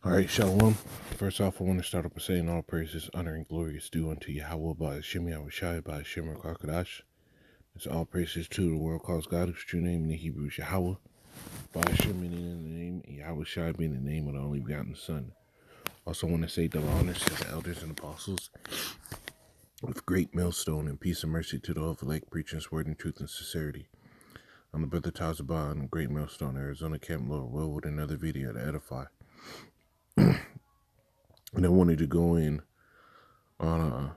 All right, Shalom. First off, I want to start off by saying all praises, honor, and glory is due unto Yahweh by Hashem Yahushai by Hashem Rakakadash. It's all praises to the world calls God, whose true name in the Hebrew is Yahweh, by Hashem meaning in the name, and Yahushai being the name of the only begotten Son. Also want to say double honors to the elders and apostles with great millstone and peace and mercy to the elect preaching his word in truth and sincerity. I'm the brother Tazabah on Great Millstone, Arizona Camp Lord Will with another video to edify. And I wanted to go in on,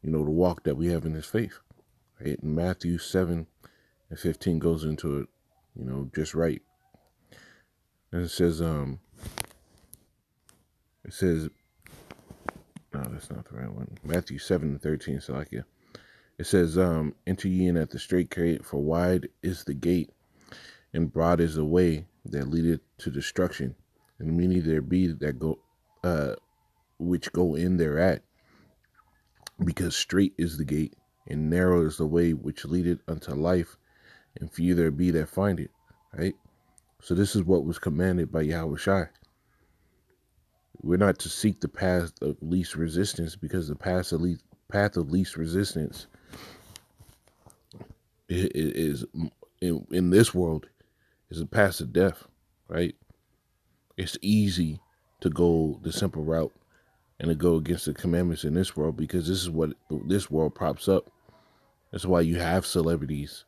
the walk that we have in this faith. Right? And Matthew 7:15 goes into it, just right. And it says, no, that's not the right one. Matthew 7:13, so like, yeah. It says, enter ye in at the straight gate, for wide is the gate, and broad is the way that leadeth to destruction, and many there be that go, which go in thereat. Because strait is the gate, and narrow is the way which leadeth unto life, and few there be that find it. Right? So this is what was commanded by Yahushai. We're not to seek the path of least resistance, because the path of least resistance is in this world is a path of death. Right? It's easy to go the simple route and to go against the commandments in this world, because this is what this world props up. That's why you have celebrities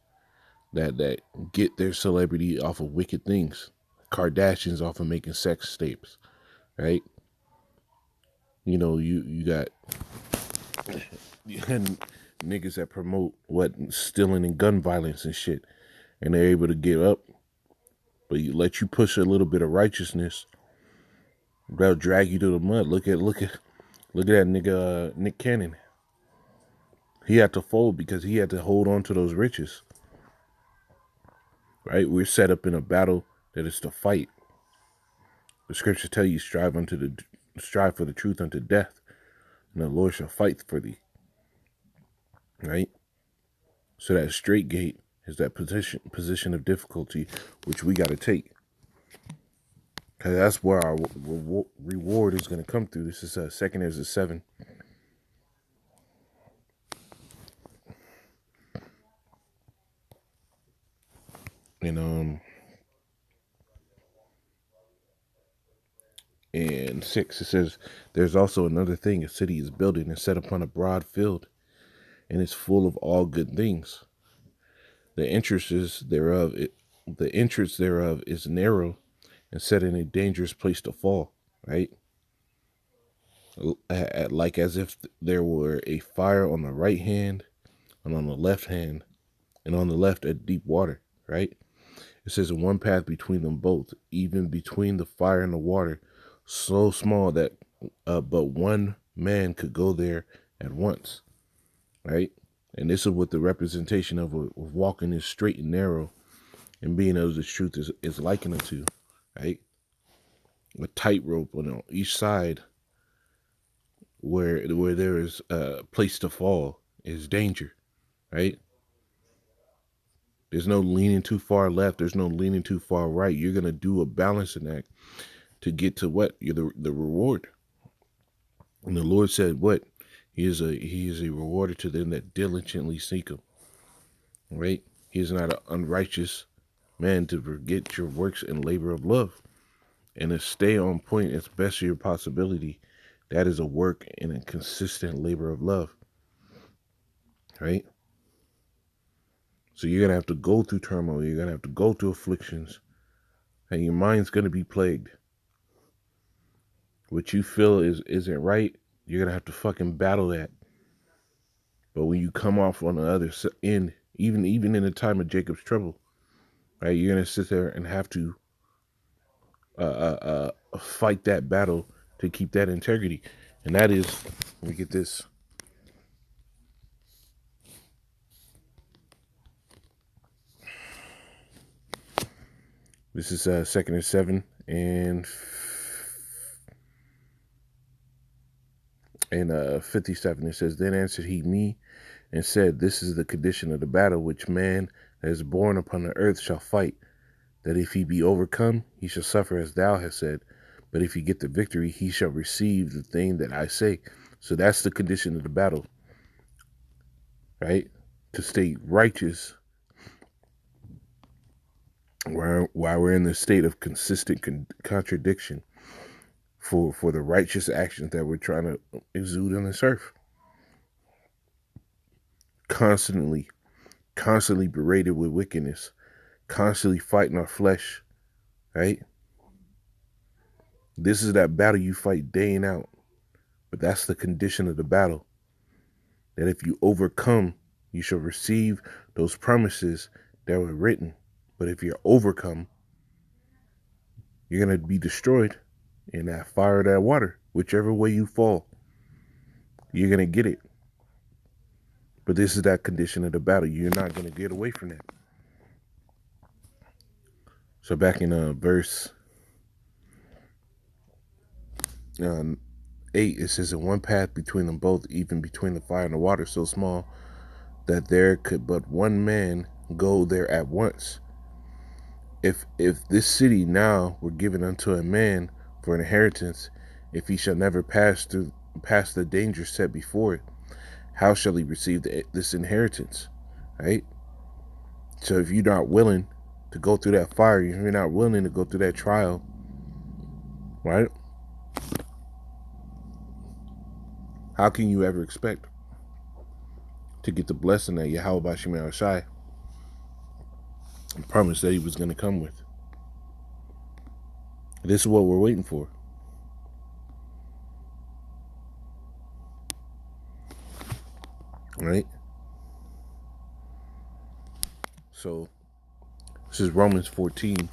that get their celebrity off of wicked things. Kardashians off of making sex tapes, right? You got niggas that promote stealing and gun violence and shit, and they're able to get up, but you let you push a little bit of righteousness, they'll drag you to the mud. Look at that nigga Nick Cannon. He had to fold because he had to hold on to those riches. Right? We're set up in a battle that is to fight. The scriptures tell you, strive for the truth unto death, and the Lord shall fight for thee. Right? So that straight gate is that position of difficulty which we got to take. Because that's where our reward is going to come through. This is 2nd Ezra 7. And 6, it says, there's also another thing, a city is building and set upon a broad field, and is full of all good things. The entrance thereof is narrow, and set in a dangerous place to fall. Right? Like as if there were a fire on the right hand, and on the left hand, and on the left at deep water. Right? It says, one path between them both, even between the fire and the water, so small that but one man could go there at once. Right? And this is what the representation of walking is straight and narrow, and being of the truth is likened to. Right? A tightrope on each side, where there is a place to fall is danger. Right? There's no leaning too far left. There's no leaning too far right. You're going to do a balancing act to get to what? The reward. And the Lord said what? He is a rewarder to them that diligently seek him. Right? He is not an unrighteous man to forget your works and labor of love. And to stay on point as best of your possibility. That is a work and a consistent labor of love. Right? So you're going to have to go through turmoil. You're going to have to go through afflictions. And your mind's going to be plagued. What you feel isn't right, you're going to have to fucking battle that. But when you come off on the other end, even in the time of Jacob's trouble, right, you're going to sit there and have to fight that battle to keep that integrity. And that is, let me get this. This is 2nd and 7 and 57. It says, then answered he me and said, this is the condition of the battle which man that is born upon the earth shall fight, that if he be overcome, he shall suffer as thou hast said. But if you get the victory, he shall receive the thing that I say. So that's the condition of the battle, right? To stay righteous while we're in the state of consistent contradiction for the righteous actions that we're trying to exude on this earth. Constantly berated with wickedness, constantly fighting our flesh, right? This is that battle you fight day in out. But that's the condition of the battle. That if you overcome, you shall receive those promises that were written. But if you're overcome, you're going to be destroyed in that fire or that water. Whichever way you fall, you're going to get it. But this is that condition of the battle. You're not going to get away from that. So back in verse 8, it says, "In one path between them both, even between the fire and the water, so small that there could but one man go there at once. If this city now were given unto a man for an inheritance, if he shall never pass the danger set before it, how shall he receive this inheritance?" Right? So if you're not willing to go through that fire, if you're not willing to go through that trial, right? How can you ever expect to get the blessing that Yahweh Shemar Shai promised that he was going to come with? This is what we're waiting for. Right? So, this is Romans 14.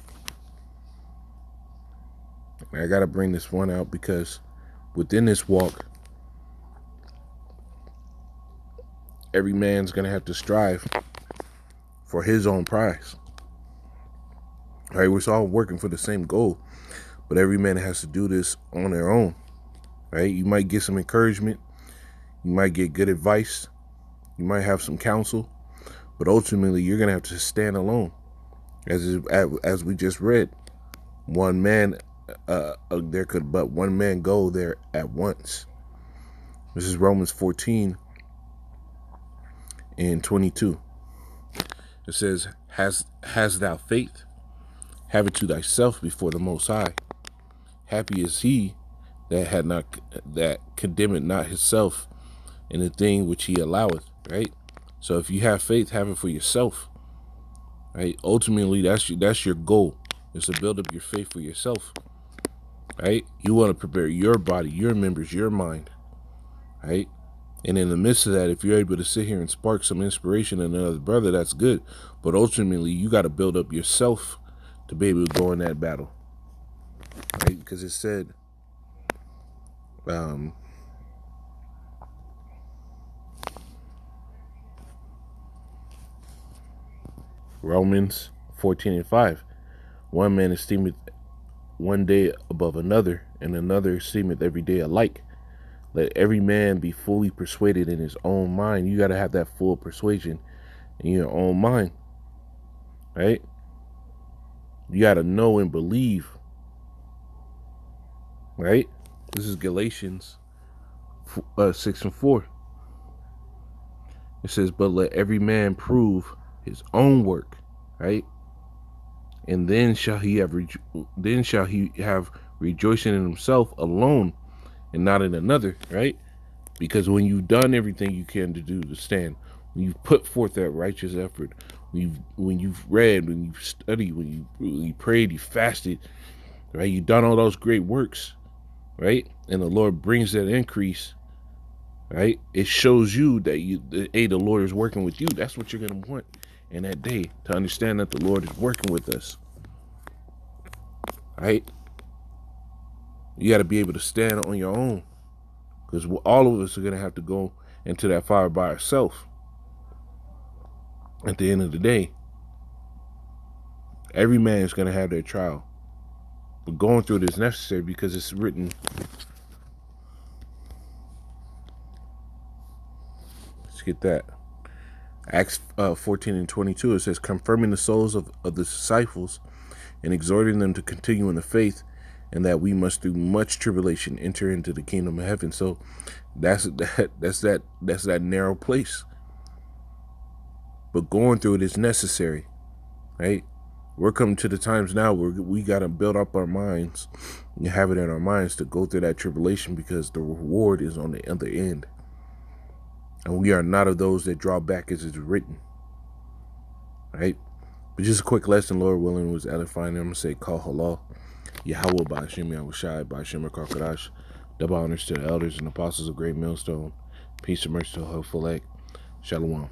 I got to bring this one out because within this walk, every man's going to have to strive for his own prize. Right? We're all working for the same goal, but every man has to do this on their own. Right? You might get some encouragement. You might get good advice. You might have some counsel, but ultimately you're going to have to stand alone. As we just read, one man, there could but one man go there at once. This is Romans 14 and 22. It says, Has thou faith? Have it to thyself before the Most High. Happy is he that condemneth not himself in the thing which he alloweth. Right? So if you have faith, have it for yourself. Right? Ultimately, that's your goal, is to build up your faith for yourself. Right? You want to prepare your body, your members, your mind. Right? And in the midst of that, if you're able to sit here and spark some inspiration in another brother, that's good. But ultimately, you got to build up yourself to be able to go in that battle. Right? Because it said, Romans 14 and 5, one man esteemeth one day above another, and another esteemeth every day alike. Let every man be fully persuaded in his own mind. You got to have that full persuasion in your own mind, right? You got to know and believe, right? This is Galatians 6 and 4. It says, but let every man prove his own work, right? And then shall he have rejoicing in himself alone and not in another, right? Because when you've done everything you can to do to stand, when you've put forth that righteous effort, when you've read, when you've studied, when you prayed, you fasted, right? You've done all those great works, right? And the Lord brings that increase, right? It shows you that the Lord is working with you. That's what you're going to want in that day, to understand that the Lord is working with us, right? You got to be able to stand on your own, because all of us are going to have to go into that fire by ourselves at the end of the day. Every man is going to have their trial, but going through it is necessary because it's written. Let's get that. Acts 14 and 22, it says, confirming the souls of the disciples and exhorting them to continue in the faith and that we must through much tribulation enter into the kingdom of heaven. So that's that narrow place. But going through it is necessary, right? We're coming to the times now where we got to build up our minds and have it in our minds to go through that tribulation, because the reward is on the other end. And we are not of those that draw back, as it's written, right? But just a quick lesson, Lord willing, was edifying. I'm going to say, Kal Halal, Yahweh Ba'ashim Yahushai Ba'ashim Karkadash. Double honors to the elders and apostles of Great Millstone. Peace and mercy to Hopeful Shalom.